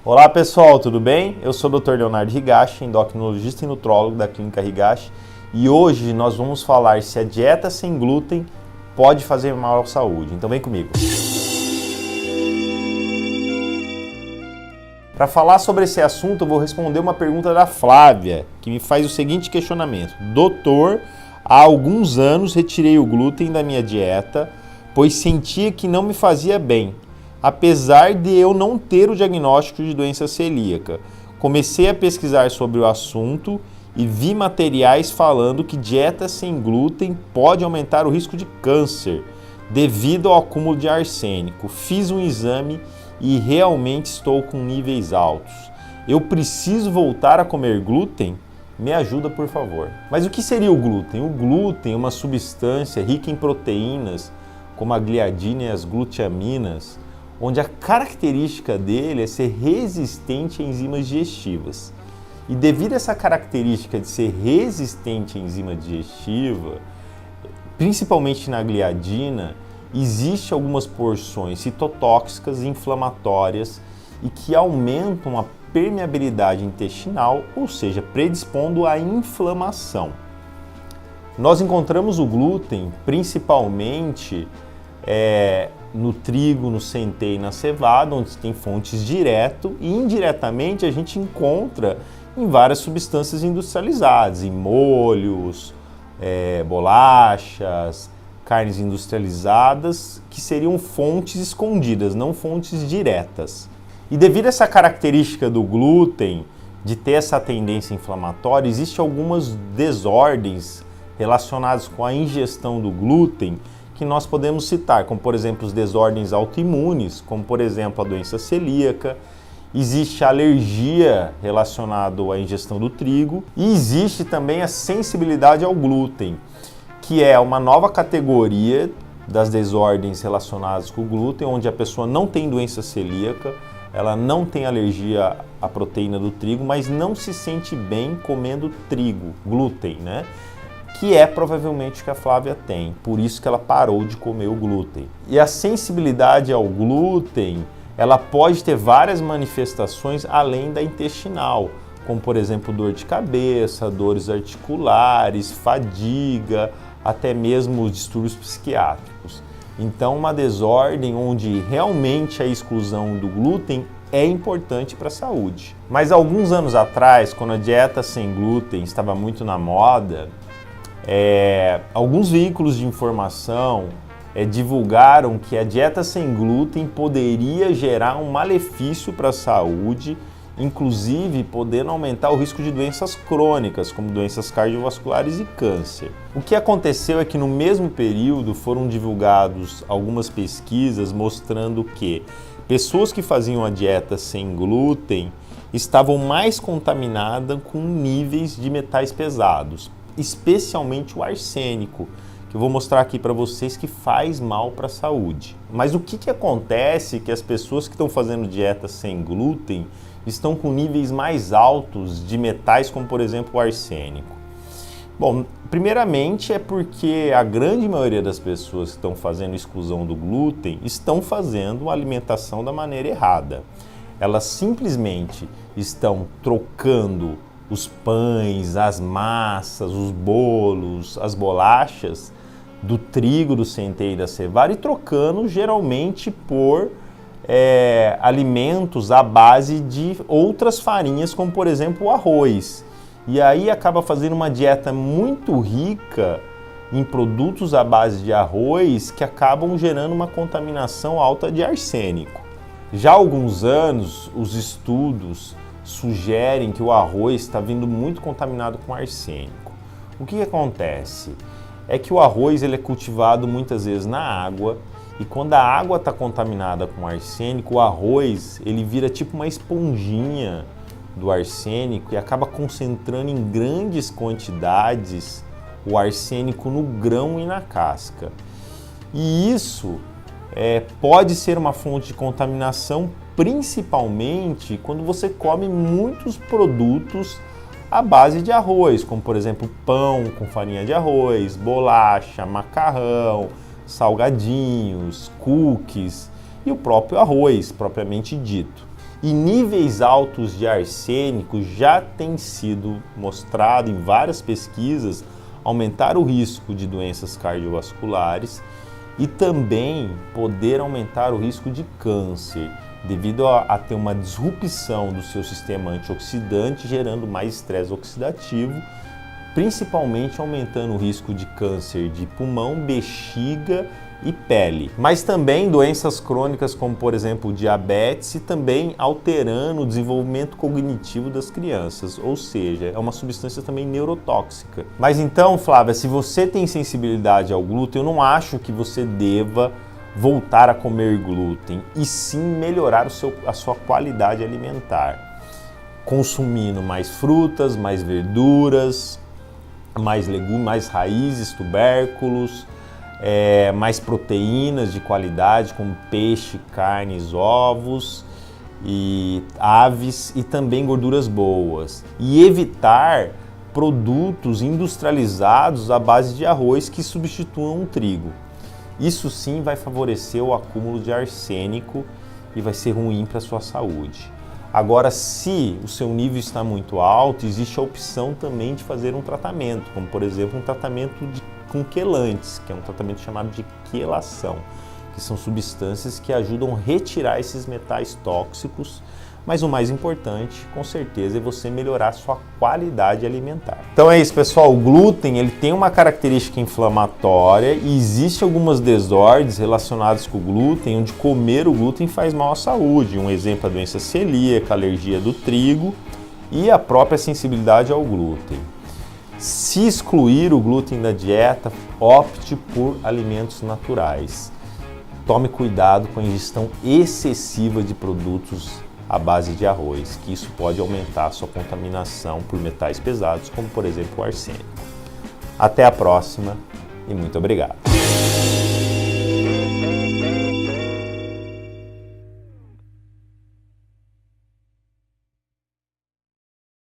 Olá pessoal, tudo bem? Eu sou o Dr. Leonardo Higashi, endocrinologista e nutrólogo da Clínica Higashi, e hoje nós vamos falar se a dieta sem glúten pode fazer mal à saúde. Então vem comigo. Para falar sobre esse assunto, eu vou responder uma pergunta da Flávia, que me faz o seguinte questionamento: Doutor, há alguns anos retirei o glúten da minha dieta, pois sentia que não me fazia bem. Apesar de eu não ter o diagnóstico de doença celíaca, comecei a pesquisar sobre o assunto e vi materiais falando que dieta sem glúten pode aumentar o risco de câncer devido ao acúmulo de arsênico. Fiz um exame e realmente estou com níveis altos. Eu preciso voltar a comer glúten? Me ajuda, por favor. Mas o que seria o glúten? O glúten é uma substância rica em proteínas, como a gliadina e as glutaminas, onde a característica dele é ser resistente a enzimas digestivas. E devido a essa característica de ser resistente à enzima digestiva, principalmente na gliadina, existem algumas porções citotóxicas e inflamatórias e que aumentam a permeabilidade intestinal, ou seja, predispondo à inflamação. Nós encontramos o glúten principalmente no trigo, no centeio e na cevada, onde tem fontes direto, e indiretamente a gente encontra em várias substâncias industrializadas, em molhos, bolachas, carnes industrializadas, que seriam fontes escondidas, não fontes diretas. E devido a essa característica do glúten, de ter essa tendência inflamatória, existem algumas desordens relacionadas com a ingestão do glúten, que nós podemos citar, como por exemplo as desordens autoimunes, como por exemplo a doença celíaca, existe a alergia relacionada à ingestão do trigo e existe também a sensibilidade ao glúten, que é uma nova categoria das desordens relacionadas com o glúten, onde a pessoa não tem doença celíaca, ela não tem alergia à proteína do trigo, mas não se sente bem comendo trigo, glúten, né? Que é provavelmente o que a Flávia tem, por isso que ela parou de comer o glúten. E a sensibilidade ao glúten, ela pode ter várias manifestações além da intestinal, como por exemplo dor de cabeça, dores articulares, fadiga, até mesmo distúrbios psiquiátricos. Então uma desordem onde realmente a exclusão do glúten é importante para a saúde. Mas alguns anos atrás, quando a dieta sem glúten estava muito na moda, alguns veículos de informação divulgaram que a dieta sem glúten poderia gerar um malefício para a saúde, inclusive podendo aumentar o risco de doenças crônicas, como doenças cardiovasculares e câncer. O que aconteceu é que no mesmo período foram divulgadas algumas pesquisas mostrando que pessoas que faziam a dieta sem glúten estavam mais contaminadas com níveis de metais pesados, especialmente o arsênico, que eu vou mostrar aqui para vocês que faz mal para a saúde. Mas o que acontece que as pessoas que estão fazendo dieta sem glúten estão com níveis mais altos de metais, como por exemplo o arsênico? Bom, primeiramente é porque a grande maioria das pessoas que estão fazendo exclusão do glúten estão fazendo uma alimentação da maneira errada. Elas simplesmente estão trocando os pães, as massas, os bolos, as bolachas do trigo, do centeio e da cevada e trocando geralmente por alimentos à base de outras farinhas, como por exemplo o arroz. E aí acaba fazendo uma dieta muito rica em produtos à base de arroz que acabam gerando uma contaminação alta de arsênico. Já há alguns anos, os estudos sugerem que o arroz está vindo muito contaminado com arsênico. O que acontece? É que o arroz ele é cultivado muitas vezes na água e quando a água está contaminada com arsênico, o arroz ele vira tipo uma esponjinha do arsênico e acaba concentrando em grandes quantidades o arsênico no grão e na casca. E isso pode ser uma fonte de contaminação, principalmente quando você come muitos produtos à base de arroz, como por exemplo pão com farinha de arroz, bolacha, macarrão, salgadinhos, cookies e o próprio arroz propriamente dito. E níveis altos de arsênico já tem sido mostrado em várias pesquisas aumentar o risco de doenças cardiovasculares e também poder aumentar o risco de câncer, devido a ter uma disrupção do seu sistema antioxidante, gerando mais estresse oxidativo, principalmente aumentando o risco de câncer de pulmão, bexiga e pele. Mas também doenças crônicas como, por exemplo, diabetes, e também alterando o desenvolvimento cognitivo das crianças, ou seja, é uma substância também neurotóxica. Mas então, Flávia, se você tem sensibilidade ao glúten, eu não acho que você deva voltar a comer glúten, e sim melhorar a sua qualidade alimentar, consumindo mais frutas, mais verduras, mais legumes, mais raízes, tubérculos, mais proteínas de qualidade, como peixe, carnes, ovos e aves, e também gorduras boas. E evitar produtos industrializados à base de arroz que substituam o trigo. Isso sim vai favorecer o acúmulo de arsênico e vai ser ruim para a sua saúde. Agora, se o seu nível está muito alto, existe a opção também de fazer um tratamento, como por exemplo um tratamento com quelantes, que é um tratamento chamado de quelação, que são substâncias que ajudam a retirar esses metais tóxicos, mas o mais importante, com certeza, é você melhorar a sua qualidade alimentar. Então é isso, pessoal. O glúten, ele tem uma característica inflamatória e existem algumas desordens relacionadas com o glúten, onde comer o glúten faz mal à saúde. Um exemplo é a doença celíaca, a alergia do trigo e a própria sensibilidade ao glúten. Se excluir o glúten da dieta, opte por alimentos naturais. Tome cuidado com a ingestão excessiva de produtos à base de arroz, que isso pode aumentar a sua contaminação por metais pesados, como por exemplo o arsênico. Até a próxima e muito obrigado!